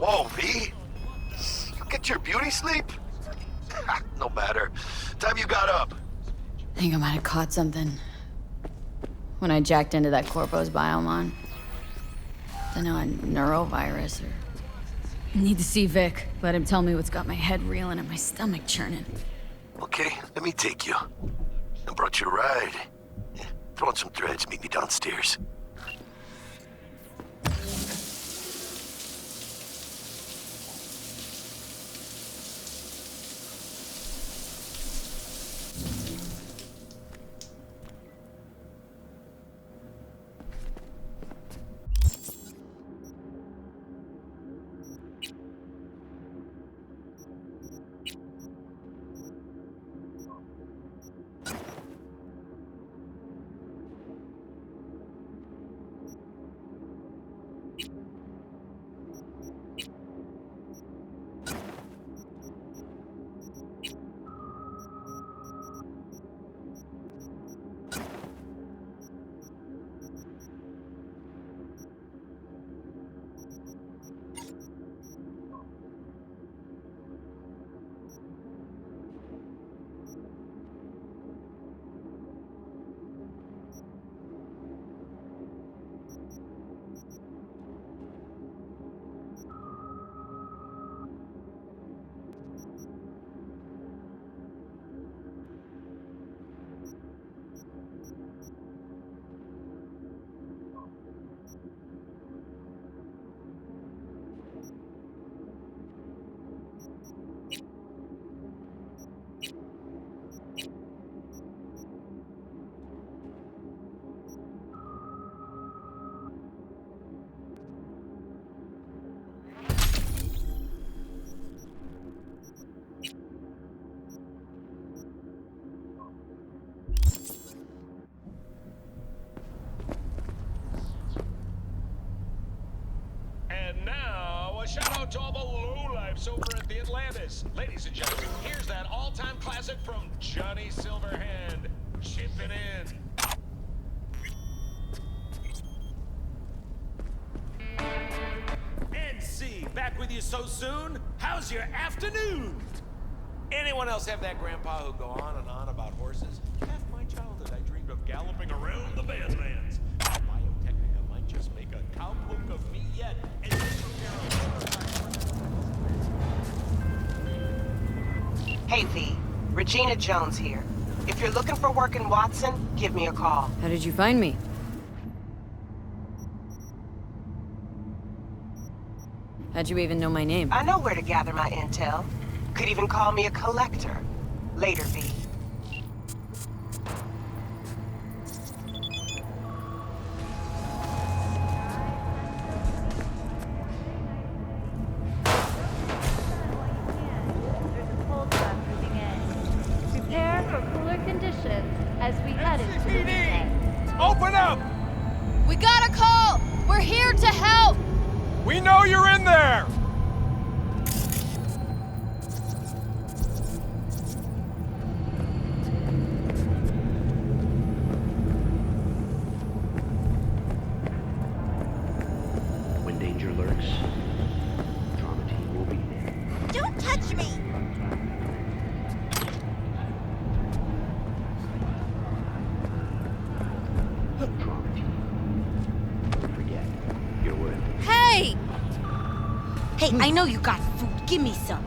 Whoa, V? You get your beauty sleep? No matter. Time you got up. I think I might have caught something when I jacked into that Corpo's biomon. Don't know, a neurovirus or... Need to see Vic. Let him tell me what's got my head reeling and my stomach churning. Okay, let me take you. I brought you a ride. Throw on some threads, meet me downstairs. Shout out to all the lowlifes over at the Atlantis. Ladies and gentlemen, here's that all-time classic from Johnny Silverhand, chipping in. NC, back with you so soon? How's your afternoon? Anyone else have that grandpa who'd go on and on about horses? Half my childhood I dreamed of galloping around the Badlands. Biotechnica might just make a cowpoke of me yet. And Hey V, Regina Jones here. If you're looking for work in Watson, give me a call. How did you find me? How'd you even know my name? I know where to gather my intel. Could even call me a collector. Later, V. open up! We got a call! We're here to help! We know you're in there! When danger lurks, drama team will be there. Don't touch me! Drama team. Don't forget, you're worth it. Hey! Hey, I know you got food. Give me some.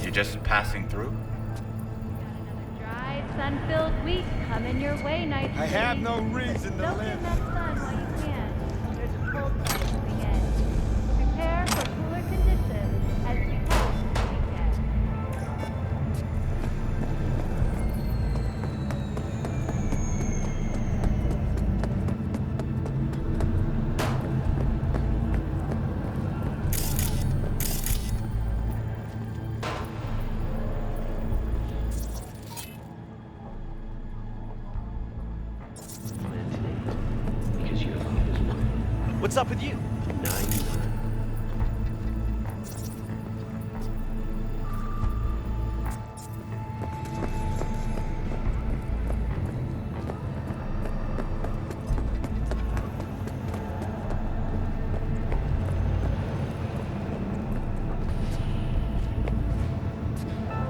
You just passing through? Dry, sun-filled week coming your way, night. I have no reason to Soak live. in that sun while you can. There's a cold front moving in. Prepare for cooler conditions as we hope the weekend. Plan today, because your love is mine. What's up with you? 99.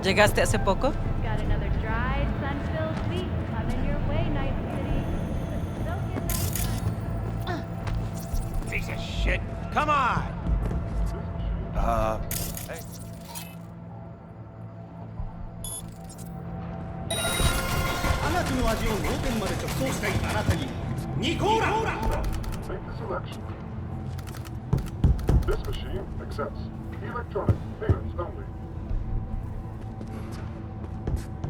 ¿Llegaste hace poco? Got another dry, sun-filled week coming your way, Night City. But soak in nice. Piece of shit. Come on. Hey. あなたの味を脳天まで直送したいあなたにニコーラ Make the selection. This machine accepts electronic payments only.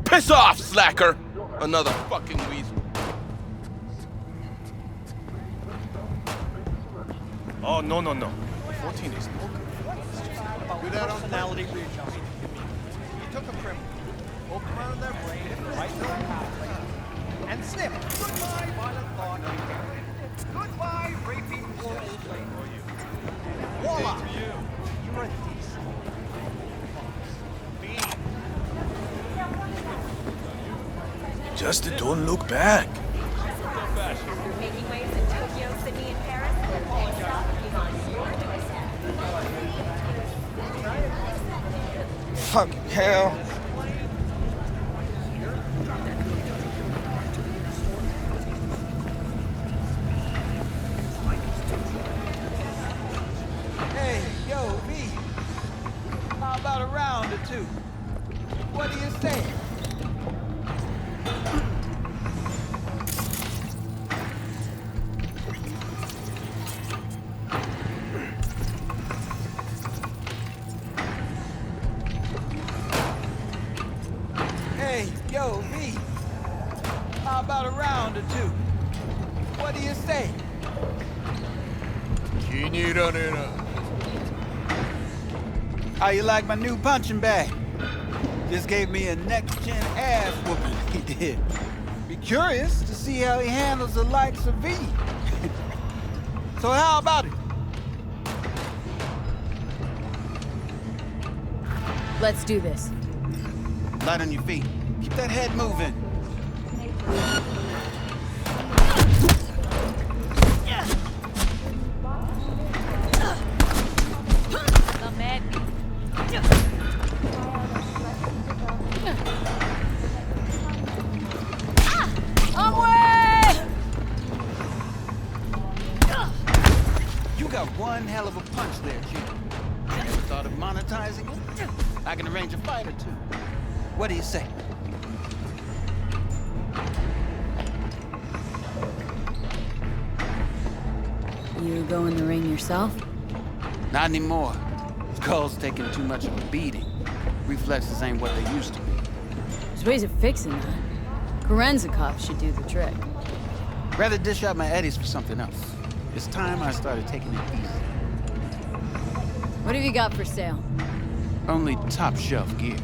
Piss off, slacker! Another fucking weasel. Oh, no, no, no. 14 is no good. Do that personality reach. You took a criminal, poked around in their brain, right to their pathway, and snip. Goodbye, violent thought. Goodbye, raping poor old lady. Voila! You're a decent. Justin, don't look back. After making waves in Tokyo, Sydney, and Paris, next stop is on your doorstep. Fucking hell. Hey, yo, V. How about a round or two? What do you say? Hey, yo, V. How about a round or two? What do you say? How you like my new punching bag? Just gave me a next-gen ass whooping, he did. Be curious to see how he handles the likes of V. So how about it? Let's do this. Light on your feet. Keep that head moving. Come at me. You got one hell of a punch there, Jim. Ever thought of monetizing it? I can arrange a fight or two. What do you say? You go in the ring yourself? Not anymore. Skull's taking too much of a beating. Reflexes ain't what they used to be. There's ways of fixing that. Korenzikov should do the trick. Rather dish out my eddies for something else. It's time I started taking it easy. What have you got for sale? Only top shelf gear.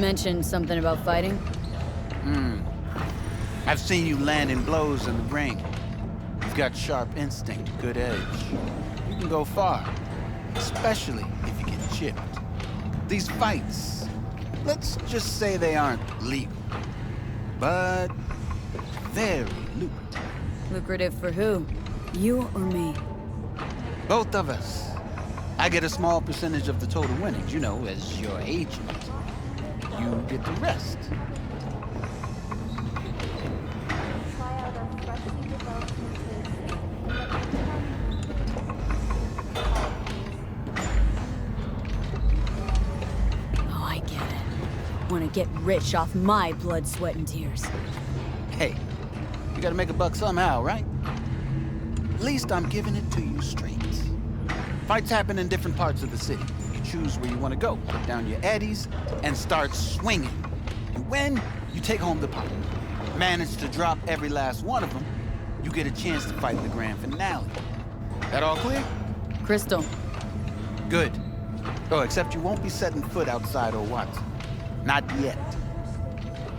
mentioned something about fighting. I've seen you landing blows in the ring. You've got sharp instinct, good edge. You can go far, especially if you get chipped. These fights, let's just say they aren't legal, but very lucrative. Lucrative for who? You or me? Both of us. I get a small percentage of the total winnings, you know, as your agent. You get the rest. Oh, I get it. Want to get rich off my blood, sweat, and tears. Hey, you gotta make a buck somehow, right? At least I'm giving it to you straight. Fights happen in different parts of the city. You choose where you want to go, put down your eddies, and start swinging. And when you take home the pot, manage to drop every last one of them, you get a chance to fight in the grand finale. That all clear? Crystal. Good. Oh, except you won't be setting foot outside or Watson. Not yet.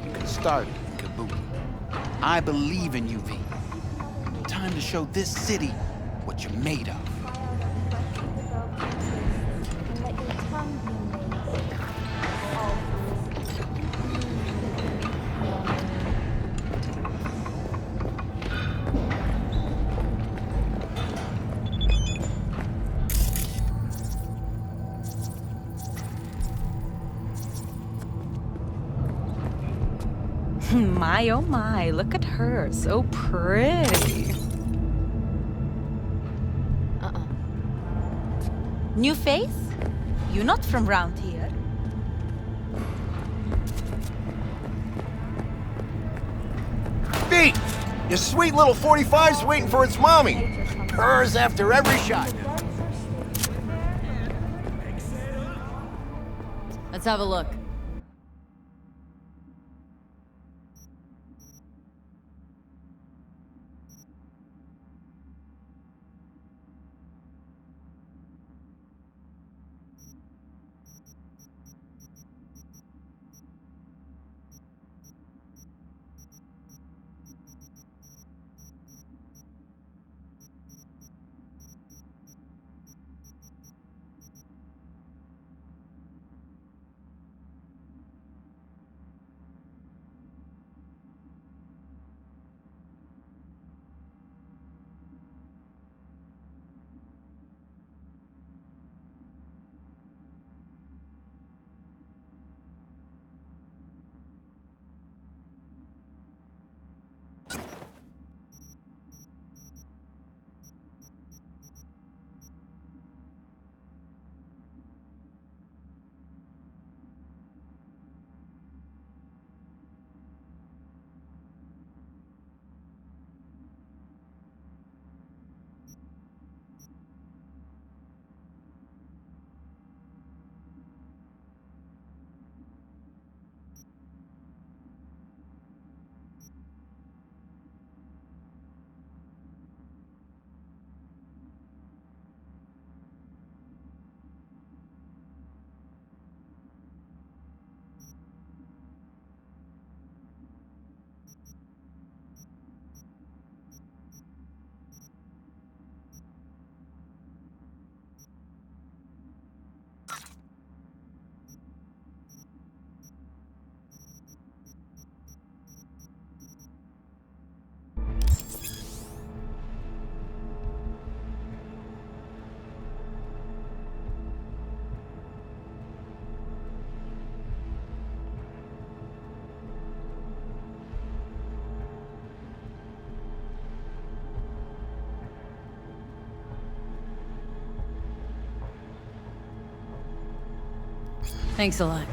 You can start it in Kabuki. I believe in you, V. Time to show this city what you're made of. My, oh my, look at her. So pretty. New face? You not from round here? Beat! Your sweet little 45's waiting for its mommy. Purrs after every shot. Let's have a look. Thanks a lot.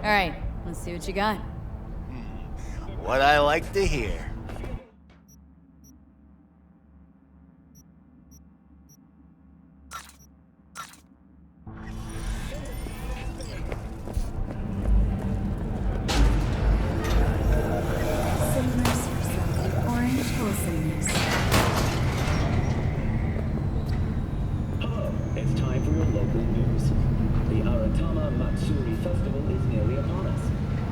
All right, let's see what you got. What I like to hear. Orange wholesomeness. Hello, it's time for your local news. The Aratama Matsuri Festival is nearly upon us.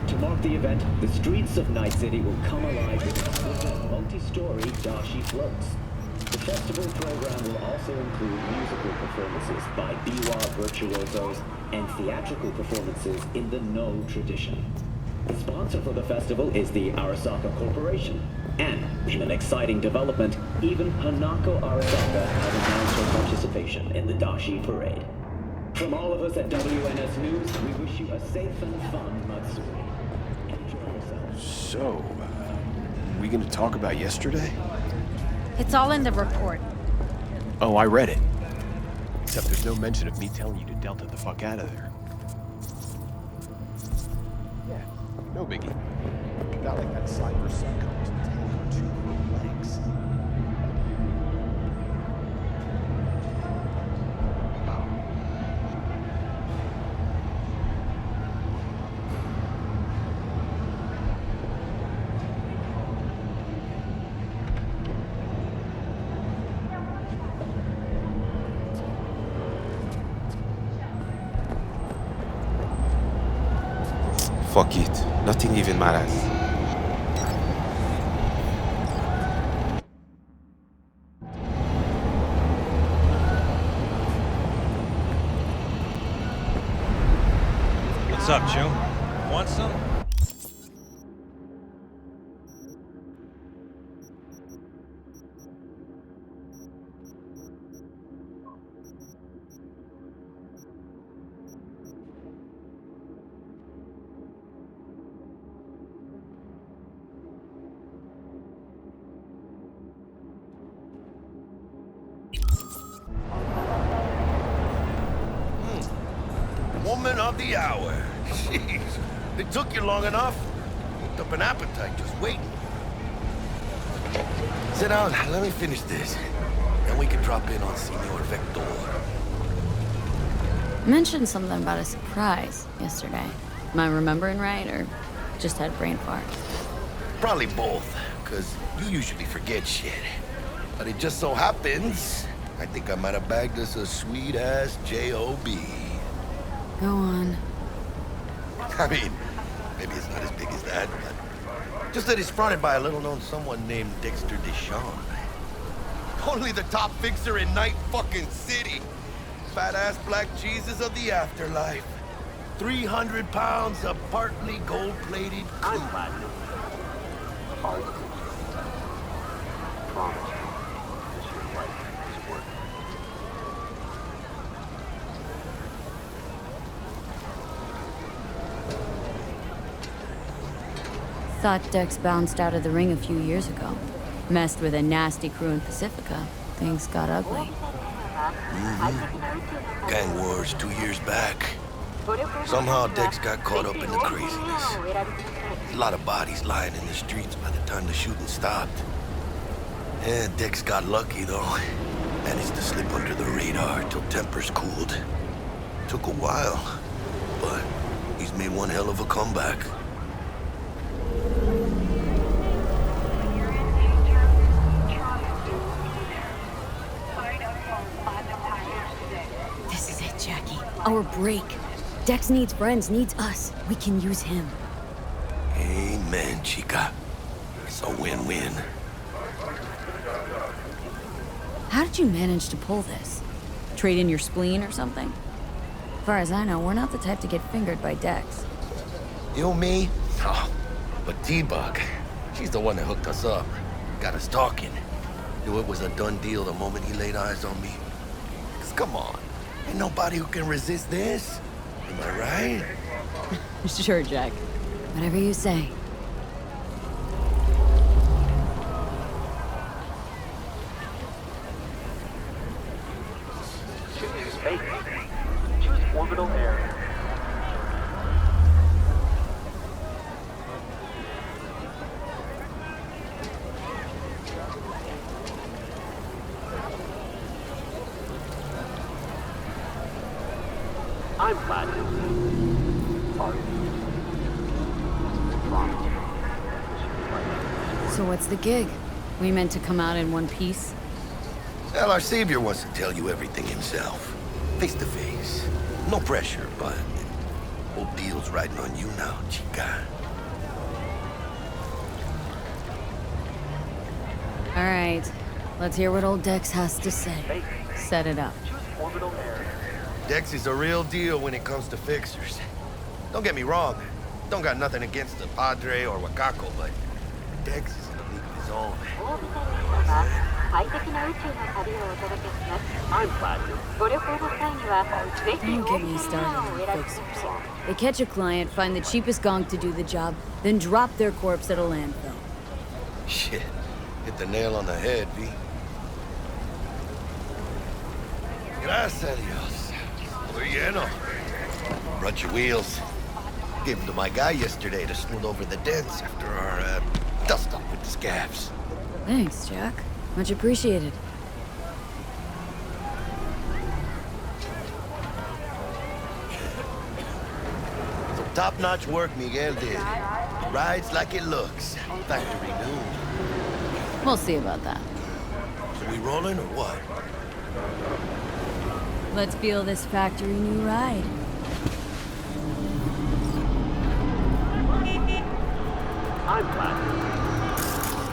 To mark the event, the streets of Night City will come alive with exquisite multi-story dashi floats. The festival program will also include musical performances by biwa virtuosos and theatrical performances in the No tradition. The sponsor for the festival is the Arasaka Corporation. And, in an exciting development, even Hanako Arasaka has announced her participation in the Dashi Parade. From all of us at WNS News, we wish you a safe and fun Matsuri. Enjoy yourself. So, we gonna talk about yesterday? It's all in the report. Oh, I read it. Except there's no mention of me telling you to Delta the fuck out of there. Yeah, no biggie. Got like that Cyberpunk tail or two legs. Fuck it. Nothing even matters. What's up, Joe? Want some? Woman of the hour. Jeez, it took you long enough. Picked up an appetite just waiting. Sit down, let me finish this. Then we can drop in on Senor Vector. Mentioned something about a surprise yesterday. Am I remembering right, or just had brain fart? Probably both, because you usually forget shit. But it just so happens, I think I might have bagged us a sweet-ass J.O.B. Go on. I mean, maybe it's not as big as that, but just that it's fronted by a little-known someone named Dexter Deshawn. Only the top fixer in Night fucking City. Fat-ass black Jesus of the afterlife. 300 pounds of partly gold-plated cream. Thought Dex bounced out of the ring a few years ago. Messed with a nasty crew in Pacifica. Things got ugly. Gang wars 2 years back. Somehow Dex got caught up in the craziness. A lot of bodies lying in the streets by the time the shooting stopped. Yeah, Dex got lucky though. Managed to slip under the radar till tempers cooled. Took a while, but he's made one hell of a comeback. This is it, Jackie. Our break. Dex needs friends, needs us. We can use him. Amen, chica. It's a win-win. How did you manage to pull this? Trade in your spleen or something? As far as I know, we're not the type to get fingered by Dex. You, me? Oh, but T-Bug, she's the one that hooked us up. Got us talking. Knew it was a done deal the moment he laid eyes on me. 'Cause come on, ain't nobody who can resist this. Am I right? Sure, Jack. Whatever you say. Choose space. Choose orbital area. Platinum. So what's the gig? We meant to come out in one piece? Well, our savior wants to tell you everything himself. Face to face. No pressure, but whole deal's riding on you now, chica. All right. Let's hear what old Dex has to say. Set it up. Dex is a real deal when it comes to fixers. Don't get me wrong. Don't got nothing against the Padre or Wakako, but Dex is in a league of his own. I'm Platinum. Don't get me started on fixers. They catch a client, find the cheapest gong to do the job, then drop their corpse at a landfill. Shit. Hit the nail on the head, V. Gracias a Dios. We're lleno. Brought your wheels. Gave them to my guy yesterday to smooth over the dents after our dust-up with the scabs. Thanks, Jack. Much appreciated. Some top-notch work Miguel did. Rides like it looks. Factory new. We'll see about that. So we rolling or what? Let's feel this factory new ride. I'm Platinum.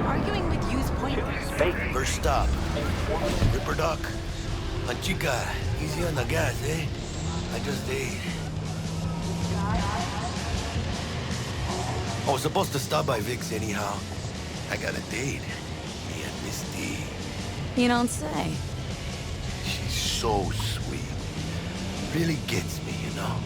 Arguing with you's pointless. First stop. Ripper Duck. Chica, easy on the gas, eh? I just ate. I was supposed to stop by Vic's anyhow. I got a date. Me and Miss D. You don't say. She's so sweet. Really gets me, you know?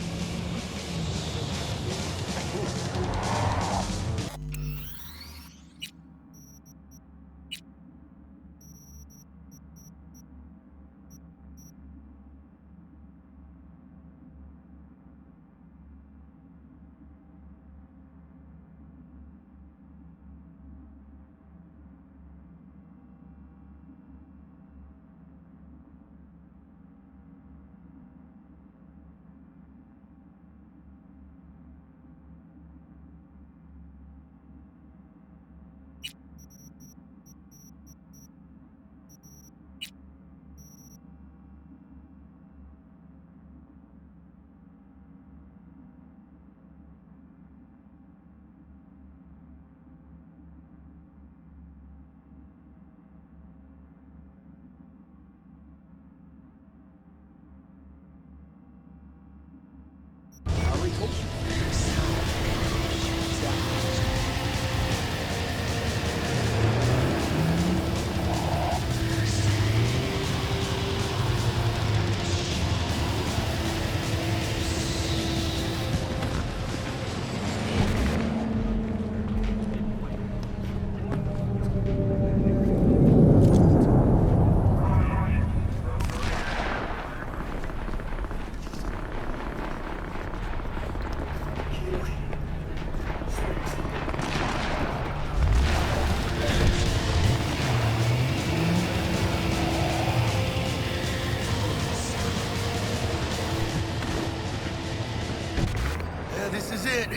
This is it.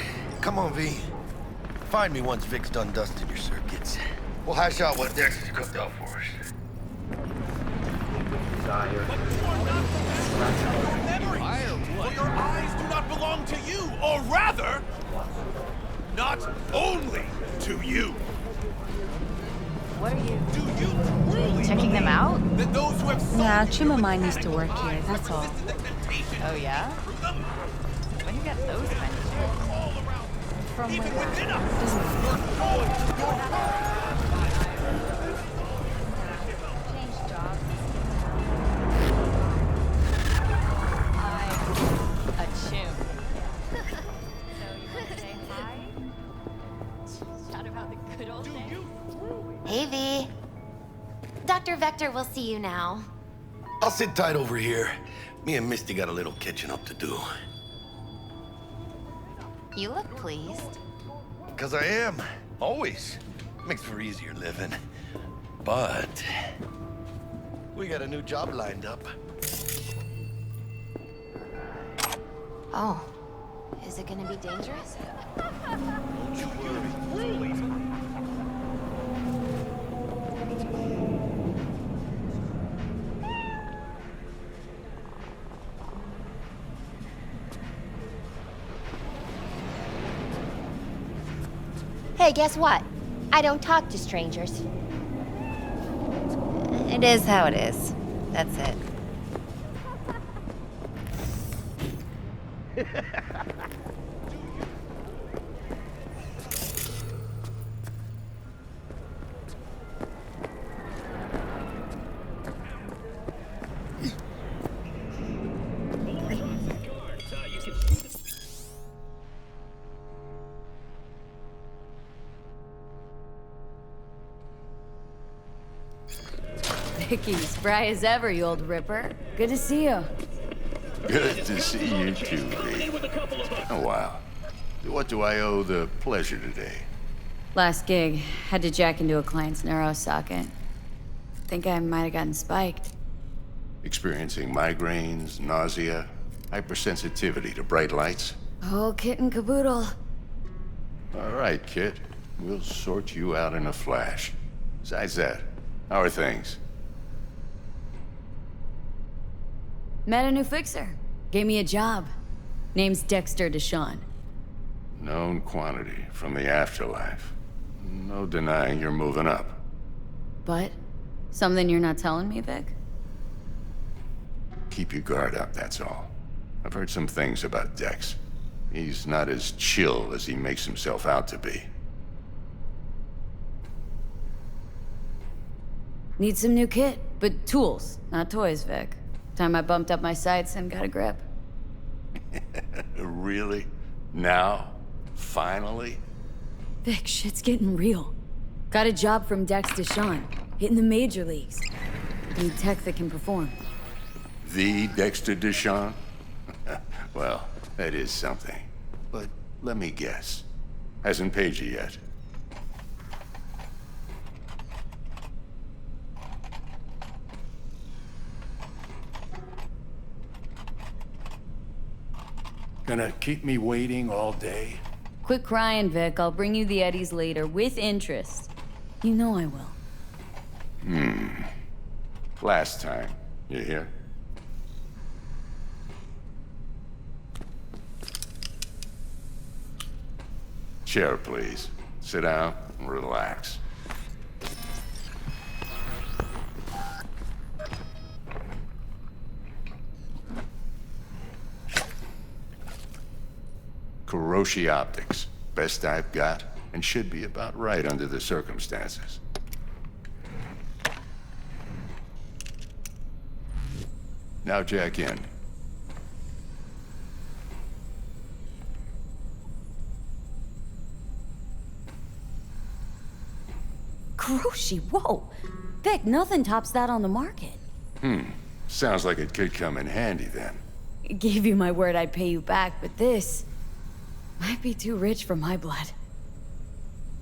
Come on, V. Find me once Vic's done dusting your circuits. We'll hash out what Dex has cooked up for us. For your eyes do not belong to you, or rather, not only to you. What are you? Do you truly Checking them out? that those who have sold Yeah, you Chima mine used to work here, that's all. Oh, yeah? When you got those kind of From even where? within us, you're going to your Change jobs. a chimp. So you want to say hi? Shout about the good old days. Hey, V. Dr. Vector will see you now. I'll sit tight over here. Me and Misty got a little catching up to do. You look pleased. 'Cause I am. Always. Makes for easier living. But we got a new job lined up. Oh. Is it gonna be dangerous? Don't you worry. Hey, guess what? I don't talk to strangers. It is how it is. That's it. Vicky, spry as ever, you old ripper. Good to see you. Good to see you too, V. Oh, wow. What do I owe the pleasure today? Last gig, had to jack into a client's neuro socket. Think I might have gotten spiked. Experiencing migraines, nausea, hypersensitivity to bright lights? Oh, kit and caboodle. All right, kid. We'll sort you out in a flash. Besides that, how are things? Met a new fixer. Gave me a job. Name's Dexter Deshawn. Known quantity from the afterlife. No denying you're moving up. But? Something you're not telling me, Vic? Keep your guard up, that's all. I've heard some things about Dex. He's not as chill as he makes himself out to be. Need some new kit, but tools, not toys, Vic. Time I bumped up my sights and got a grip. Really? Now? Finally? Vic, shit's getting real. Got a job from Dex Deshawn, hitting the major leagues. Need tech that can perform. The Dexter Deshawn? Well, that is something. But let me guess. Hasn't paid you yet. Gonna keep me waiting all day? Quit crying, Vic. I'll bring you the eddies later, with interest. You know I will. Last time. You hear? Chair, please. Sit down and relax. Kuroshi Optics. Best I've got, and should be about right under the circumstances. Now jack in. Kuroshi, whoa! Vic, nothing tops that on the market. Sounds like it could come in handy then. Gave you my word I'd pay you back, but this might be too rich for my blood.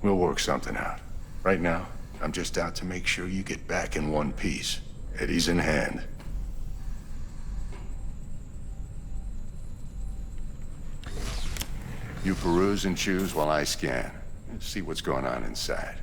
We'll work something out. Right now, I'm just out to make sure you get back in one piece. Eddie's in hand. You peruse and choose while I scan. Let's see what's going on inside.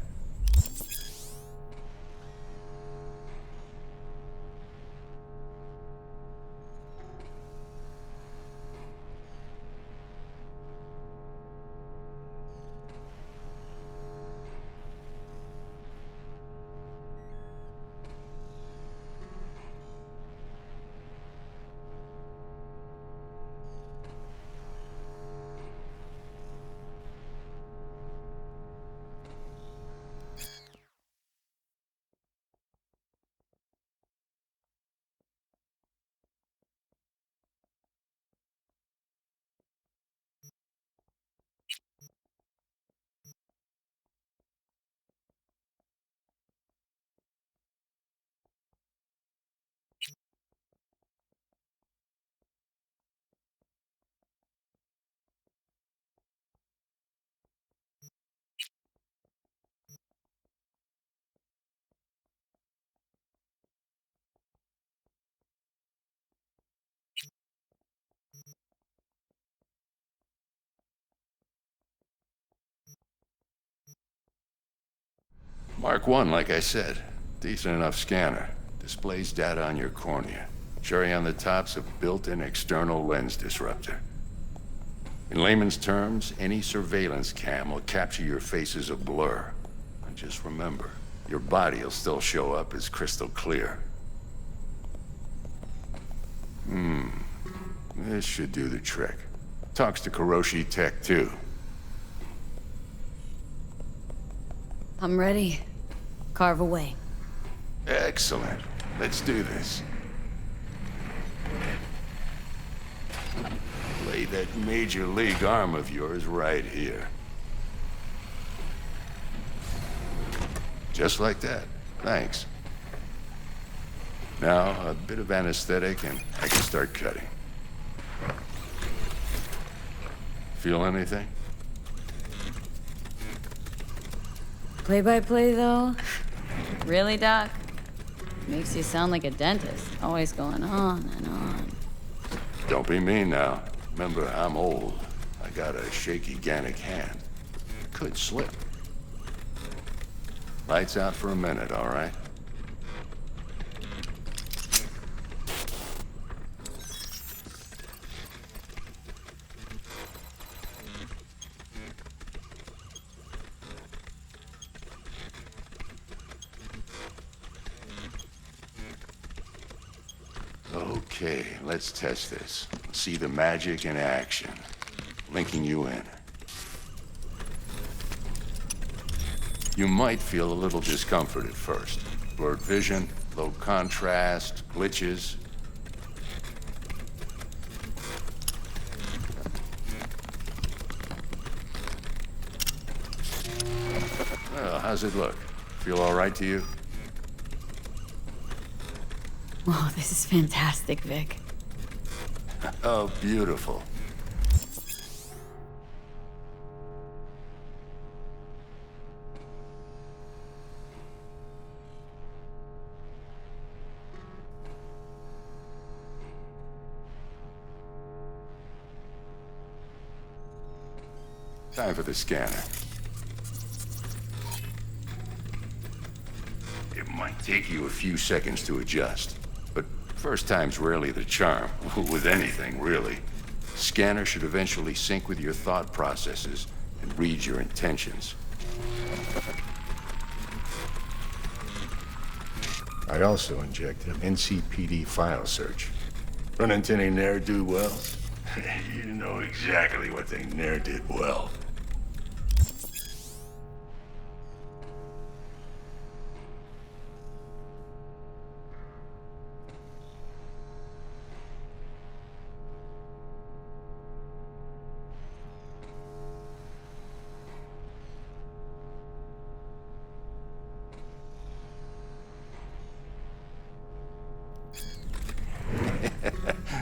Mark 1, like I said. Decent enough scanner. Displays data on your cornea. Cherry on the top's a built-in external lens disruptor. In layman's terms, any surveillance cam will capture your face as a blur. And just remember, your body will still show up as crystal clear. This should do the trick. Talks to Kuroshi Tech, too. I'm ready. Carve away. Excellent. Let's do this. Lay that major league arm of yours right here. Just like that. Thanks. Now, a bit of anesthetic and I can start cutting. Feel anything? Play-by-play, though? Really, Doc? Makes you sound like a dentist. Always going on and on. Don't be mean now. Remember, I'm old. I got a shaky Gannic hand. Could slip. Lights out for a minute, all right? Okay, let's test this. See the magic in action. Linking you in. You might feel a little discomfort at first. Blurred vision, low contrast, glitches. Well, how's it look? Feel all right to you? Oh, this is fantastic, Vic. Oh, beautiful. Time for the scanner. It might take you a few seconds to adjust. First time's rarely the charm, with anything, really. Scanner should eventually sync with your thought processes and read your intentions. I also injected an NCPD file search. Run into any ne'er-do-wells? You know exactly what they ne'er did well.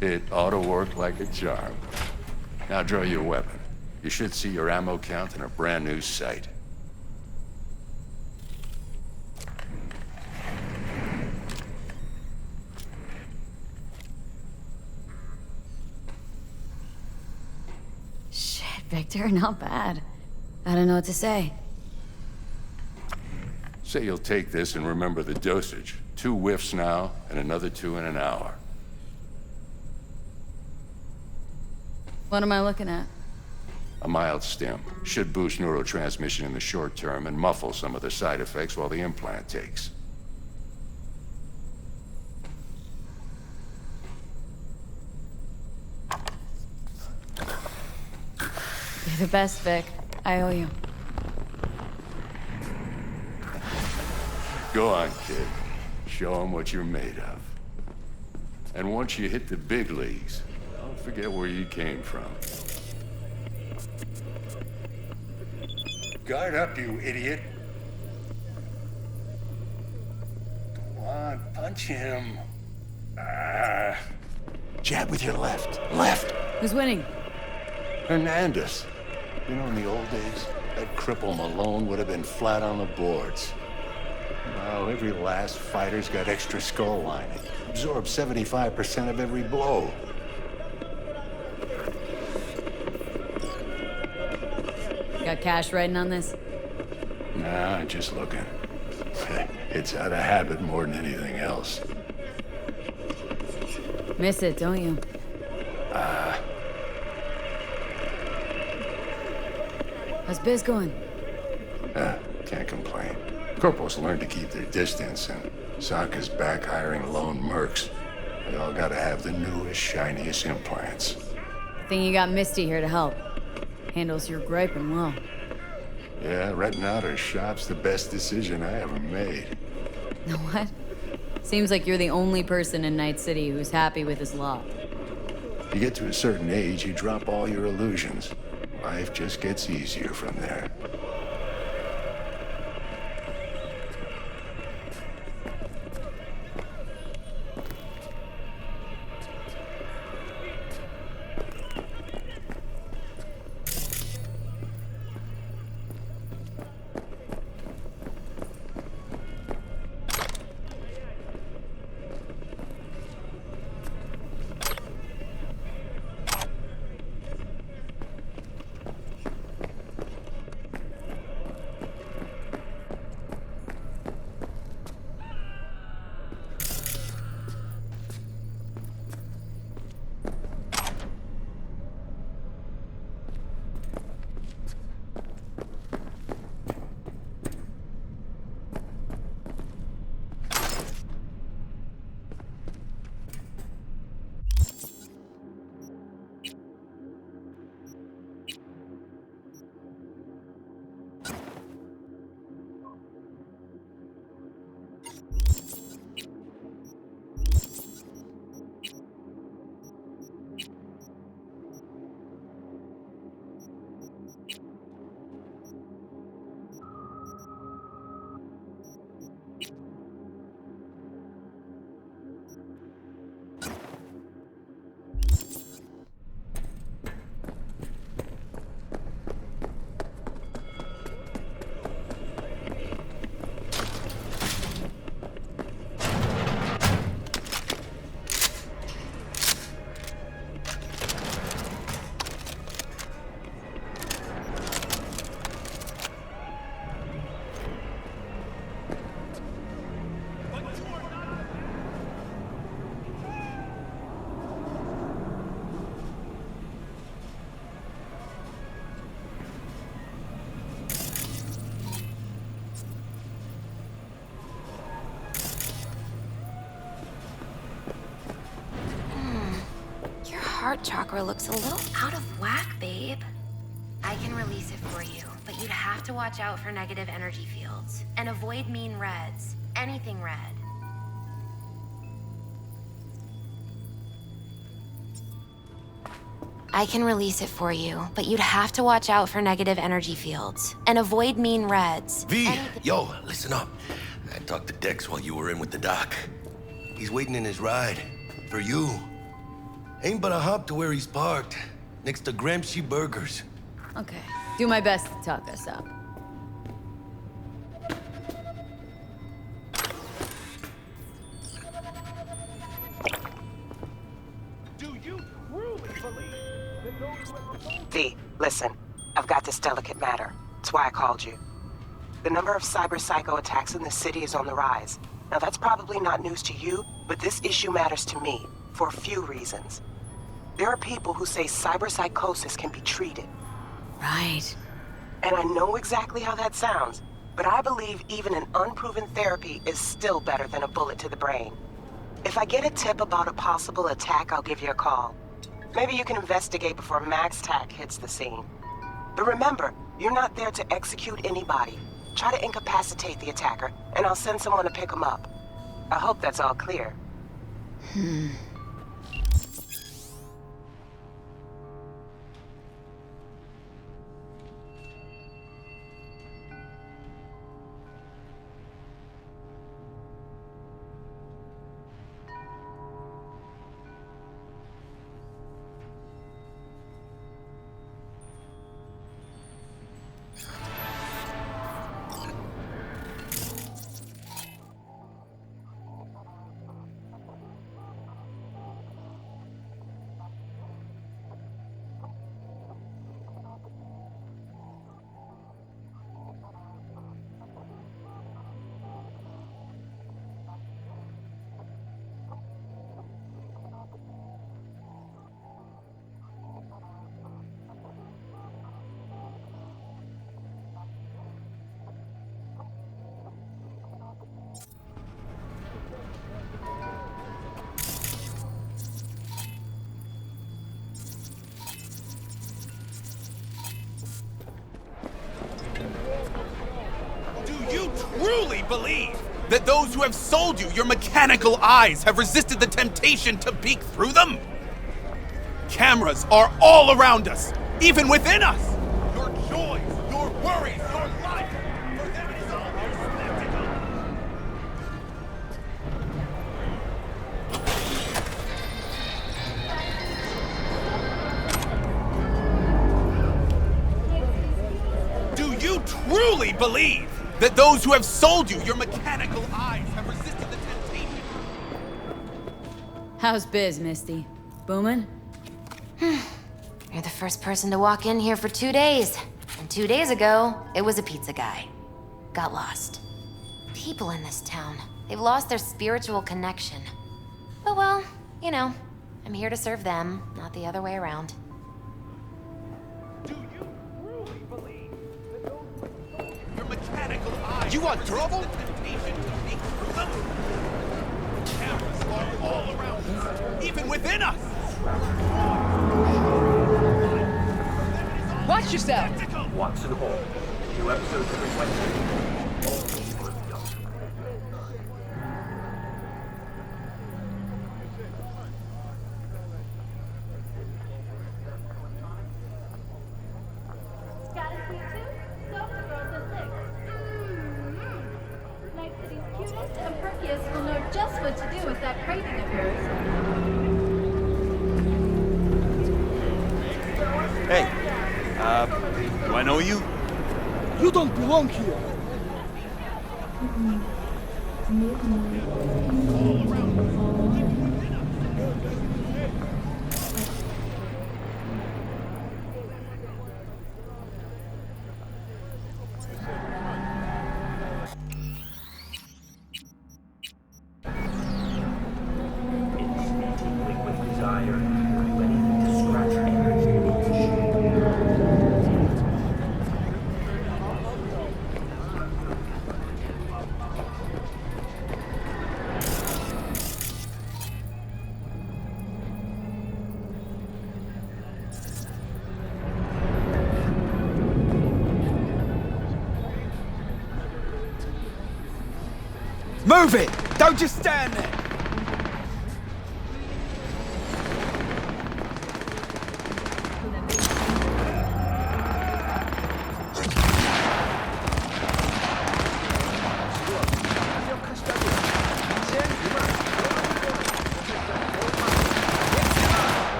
It ought to work like a charm. Now draw your weapon. You should see your ammo count in a brand new sight. Shit, Victor, not bad. I don't know what to say. Say you'll take this and remember the dosage. 2 whiffs now, and another 2 in an hour. What am I looking at? A mild stim. Should boost neurotransmission in the short term and muffle some of the side effects while the implant takes. You're the best, Vic. I owe you. Go on, kid. Show them what you're made of. And once you hit the big leagues, don't forget where you came from. Guard up, you idiot. Go on, punch him. Jab with your left. Left! Who's winning? Hernandez. You know, in the old days, that cripple Malone would have been flat on the boards. Now, every last fighter's got extra skull lining. Absorbs 75% of every blow. Got cash writing on this? Nah, just looking. It's out of habit more than anything else. Miss it, don't you? How's biz going? Can't complain. Corporals learn to keep their distance, and Sokka's back hiring lone mercs. They all gotta have the newest, shiniest implants. Think you got Misty here to help. Handles your griping well. Yeah, renting out her shop's the best decision I ever made. Know what? Seems like you're the only person in Night City who's happy with his lot. You get to a certain age, you drop all your illusions. Life just gets easier from there. Heart chakra looks a little out of whack, babe. I can release it for you, but you'd have to watch out for negative energy fields and avoid mean reds. Anything red. I can release it for you, but you'd have to watch out for negative energy fields and avoid mean reds. V, yo, listen up. I talked to Dex while you were in with the doc. He's waiting in his ride. For you. Ain't but a hop to where he's parked. Next to Gramsci Burgers. Okay. Do my best to talk us up. V, listen. I've got this delicate matter. That's why I called you. The number of cyber-psycho attacks in the city is on the rise. Now that's probably not news to you, but this issue matters to me. For a few reasons. There are people who say cyberpsychosis can be treated. Right. And I know exactly how that sounds, but I believe even an unproven therapy is still better than a bullet to the brain. If I get a tip about a possible attack, I'll give you a call. Maybe you can investigate before Max Tack hits the scene. But remember, you're not there to execute anybody. Try to incapacitate the attacker, and I'll send someone to pick him up. I hope that's all clear. believe that those who have sold you your mechanical eyes have resisted the temptation to peek through them? Cameras are all around us, even within us. Your joys, your worries, your life, for them it is all mere spectacle. Do you truly believe that those who have sold you your mechanical eyes have resisted the temptation? How's biz, Misty? Boomin'? You're the first person to walk in here for 2 days. And 2 days ago, it was a pizza guy. Got lost. People in this town, they've lost their spiritual connection. But well, you know, I'm here to serve them, not the other way around. Do you truly believe that those who have sold you your mechanical eyes... You want trouble? The temptation to peek through them? Cameras are all around us, even within us. Watch yourself! Watson Hall. New episodes every Wednesday. Got a sweet tooth? Sofa Girls are sick. Night City's cutest and perkiest will know just what to do with that craving of yours. Hey, do I know you? You don't belong here. With desire, do anything to scratch energy. Move it! Don't just stand there!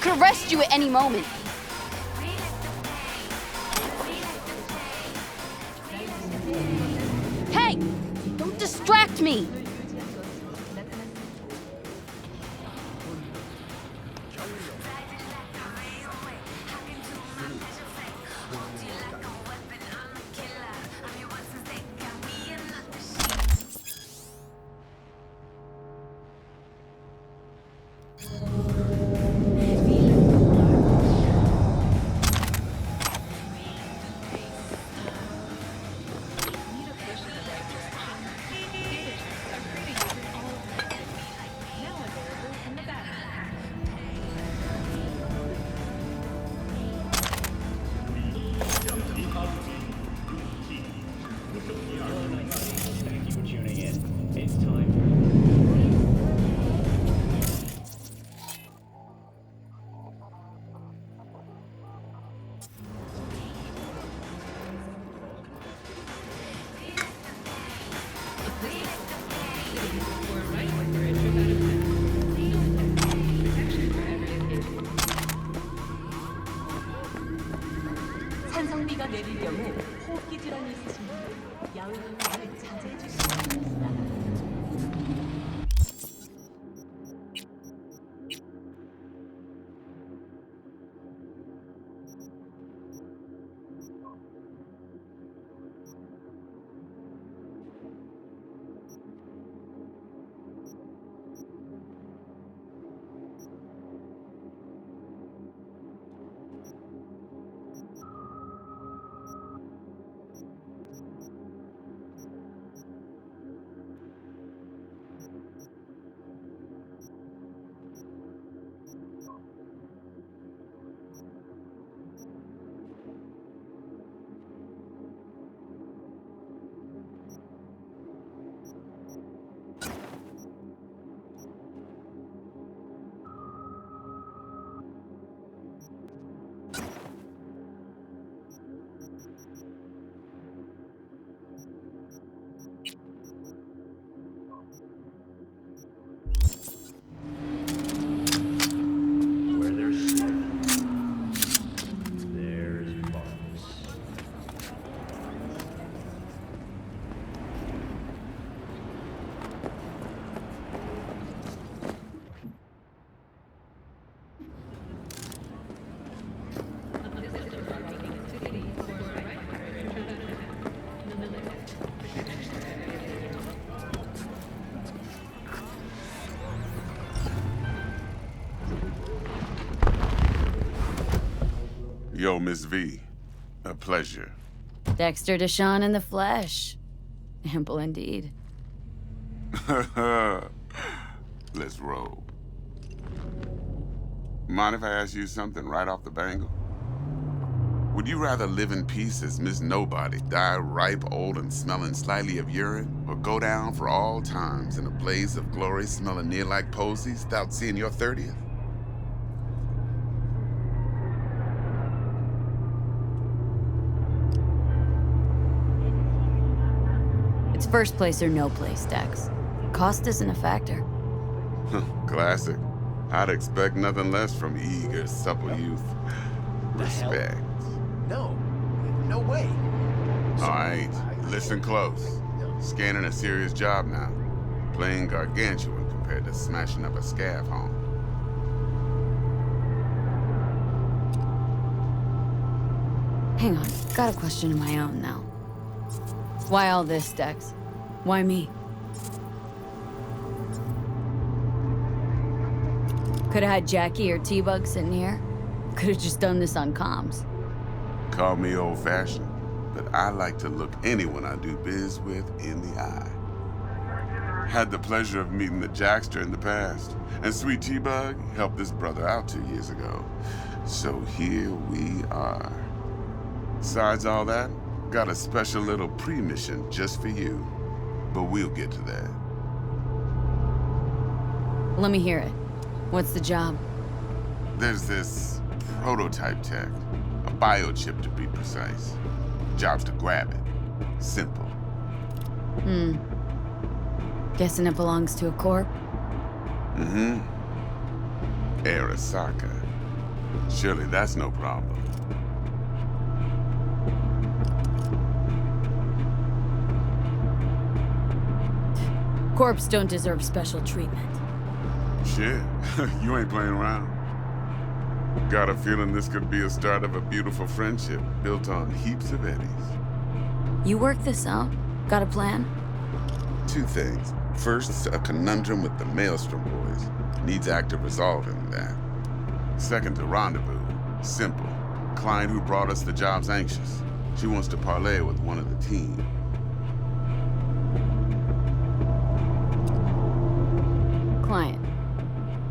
Could arrest you at any moment. Hey! Don't distract me! Yo, Miss V. A pleasure. Dexter Deshawn in the flesh. Ample indeed. Let's roll. Mind if I ask you something right off the bangle? Would you rather live in peace as Miss Nobody, die ripe, old, and smelling slightly of urine, or go down for all times in a blaze of glory smelling near like posies without seeing your 30th? It's first place or no place, Dex. Cost isn't a factor. Classic. I'd expect nothing less from eager, supple youth. Respect. No. No way. All right. Listen close. Scanning a serious job now. Playing gargantuan compared to smashing up a scav home. Hang on. Got a question of my own now. Why all this, Dex? Why me? Could've had Jackie or T-Bug sitting here. Could've just done this on comms. Call me old-fashioned, but I like to look anyone I do biz with in the eye. Had the pleasure of meeting the Jackster in the past, and Sweet T-Bug helped this brother out 2 years ago. So here we are. Besides all that, got a special little pre-mission just for you, but we'll get to that. Let me hear it. What's the job? There's this prototype tech, a biochip to be precise. Job's to grab it. Simple. Guessing it belongs to a corp? Mm-hmm. Arasaka. Surely that's no problem. Corps don't deserve special treatment. Shit, you ain't playing around. Got a feeling this could be a start of a beautiful friendship built on heaps of eddies. You work this out? Got a plan? 2 things. First, a conundrum with the Maelstrom boys. Needs active resolving that. Second, a rendezvous. Simple. Client who brought us the job's anxious. She wants to parlay with one of the team. Client.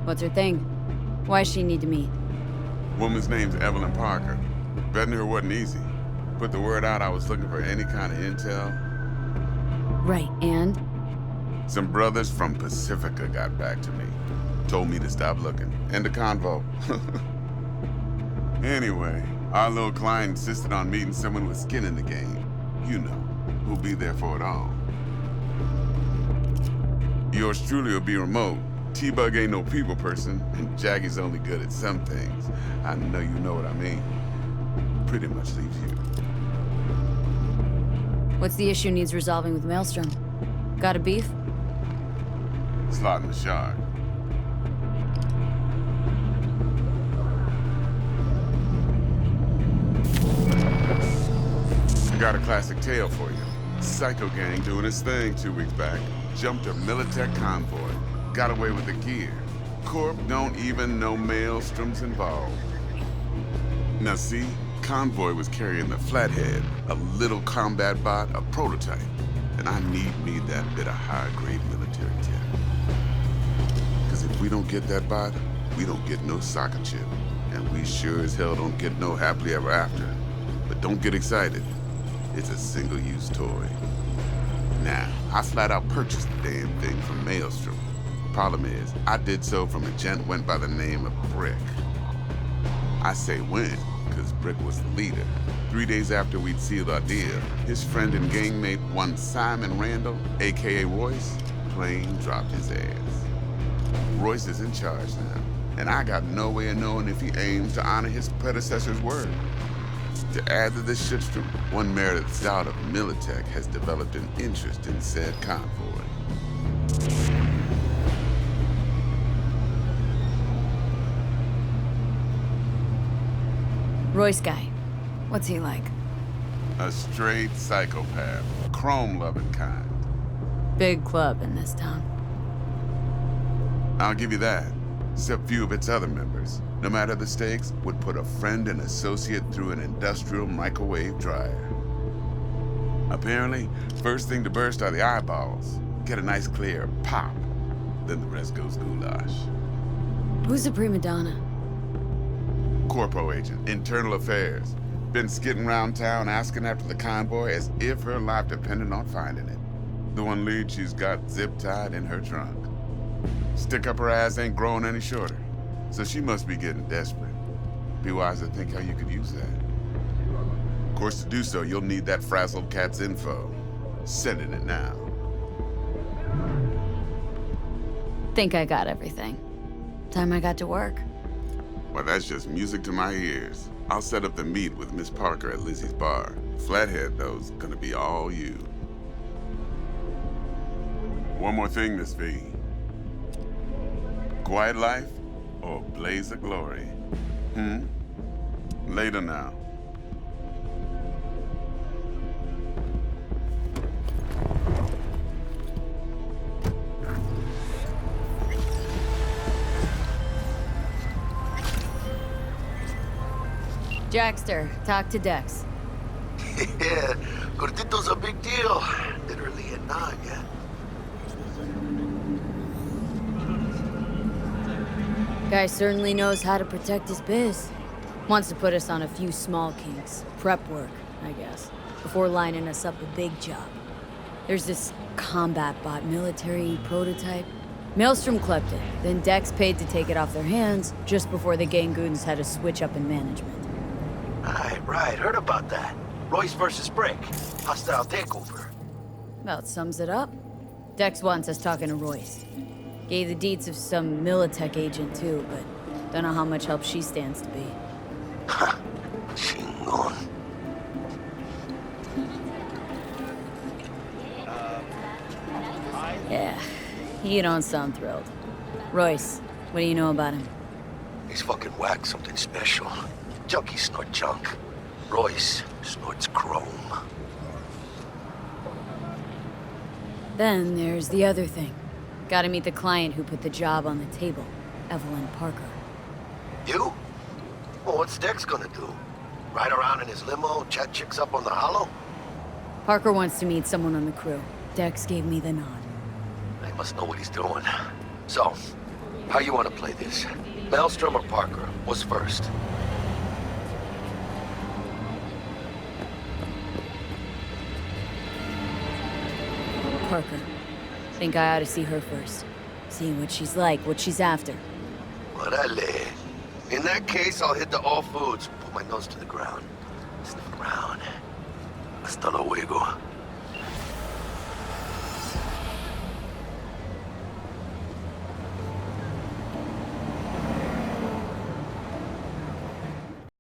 What's her thing? Why does she need to meet? Woman's name's Evelyn Parker. Betting her wasn't easy. Put the word out I was looking for any kind of intel. Right, and? Some brothers from Pacifica got back to me. Told me to stop looking. End of convo. Anyway, our little client insisted on meeting someone with skin in the game. You know, who'll be there for it all. Yours truly will be remote. T-Bug ain't no people person, and Jackie's only good at some things. I know you know what I mean. Pretty much leaves you. What's the issue needs resolving with Maelstrom? Got a beef? Slotting the shard. I got a classic tale for you. Psycho gang doing his thing 2 weeks back. Jumped a Militech convoy. Got away with the gear. Corp don't even know Maelstrom's involved. Now see, convoy was carrying the Flathead, a little combat bot, a prototype. And I need me that bit of high-grade military tech. Because if we don't get that bot, we don't get no soccer chip. And we sure as hell don't get no happily ever after. But don't get excited. It's a single-use toy. Now, I flat out purchased the damn thing from Maelstrom. Problem is, I did so from a gent went by the name of Brick. I say when, because Brick was the leader. 3 days after we'd sealed our deal, his friend and gangmate, one Simon Randall, aka Royce, plain dropped his ass. Royce is in charge now, and I got no way of knowing if he aims to honor his predecessor's word. To add to this shitstorm, one Meredith out of Militech has developed an interest in said convoy. Royce guy. What's he like? A straight psychopath, chrome-loving kind. Big club in this town. I'll give you that. Except few of its other members, no matter the stakes, would put a friend and associate through an industrial microwave dryer. Apparently, first thing to burst are the eyeballs. Get a nice clear pop. Then the rest goes goulash. Who's the prima donna? Corpo agent, internal affairs. Been skidding around town asking after the convoy as if her life depended on finding it. The one lead she's got zip-tied in her trunk. Stick up her ass ain't growing any shorter, so she must be getting desperate. Be wise to think how you could use that. Of course, to do so, you'll need that frazzled cat's info. Sending it now. Think I got everything. Time I got to work. Well, that's just music to my ears. I'll set up the meet with Miss Parker at Lizzie's bar. Flathead, though's gonna be all you. One more thing, Miss V. Quiet life or blaze of glory? Later now. Jackster, talk to Dex. Yeah, Gordito's a big deal. Literally a nine, yeah. Guy certainly knows how to protect his biz. Wants to put us on a few small kinks. Prep work, I guess. Before lining us up a big job. There's this combat bot military prototype. Maelstrom clept it, then Dex paid to take it off their hands just before the Gangoons had a switch up in management. Right, heard about that. Royce versus Brick. Hostile takeover. About sums it up. Dex wants us talking to Royce. Gave the deets of some Militech agent too, but don't know how much help she stands to be. Ha! Chingon. Yeah, you don't sound thrilled. Royce, what do you know about him? He's fucking whack, something special. Junkies snort junk. Royce snorts chrome. Then there's the other thing. Gotta meet the client who put the job on the table, Evelyn Parker. You? Well, what's Dex gonna do? Ride around in his limo, chat chicks up on the hollow? Parker wants to meet someone on the crew. Dex gave me the nod. He must know what he's doing. So, how you want to play this? Maelstrom or Parker? What's first? Parker. Think I ought to see her first. See what she's like, what she's after. Orale. In that case, I'll hit the all foods, put my nose to the ground. Sniff around. Hasta luego.